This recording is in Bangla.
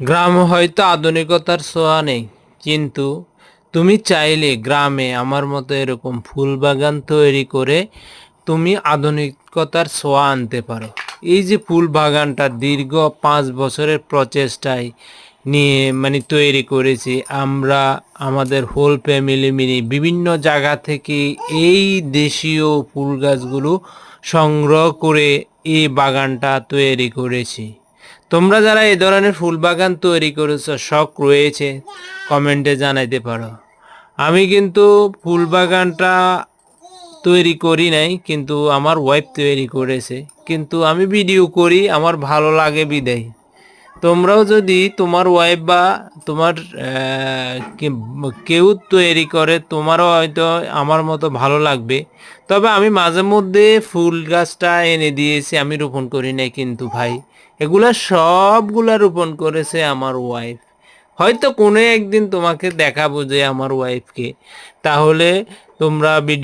গ্রামে হয়তো আধুনিকতার ছোঁয়া নেই, কিন্তু তুমি চাইলে গ্রামে আমার মতো এরকম ফুল বাগান তৈরি করে তুমি আধুনিকতার ছোঁয়া আনতে পারো। এই যে ফুল বাগানটা দীর্ঘ 5 বছরের প্রচেষ্টায় নিয়ে তৈরি করেছি আমরা, আমাদের হোল ফ্যামিলি মিলে বিভিন্ন জায়গা থেকে এই দেশীয় ফুল গাছগুলো সংগ্রহ করে এই বাগানটা তৈরি করেছি। তোমরা যারা এই ধরনের ফুল বাগান তৈরি করেছো, শখ রয়েছে, কমেন্টে জানাইতে পারো। আমি কিন্তু ফুল বাগানটা তৈরি করি নাই, কিন্তু আমার ওয়াইফ তৈরি করেছে, কিন্তু আমি ভিডিও করি, আমার ভালো লাগে বিদায়। তোমরাও যদি তোমার ওয়াইফ বা তোমার কেউ তৈরি করে, তোমারও হয়তো আমার মতো ভালো লাগবে। তবে আমি মাঝে মধ্যে ফুল গাছটা এনে দিয়েছি, আমি রোপণ করি নাই কিন্তু ভাই, এগুলা সবগুলা রোপণ করেছে আমার ওয়াইফ। হয়তো কোনো একদিন তোমাকে দেখাবো যে আমার ওয়াইফকে, তাহলে তোমরা ভিডিও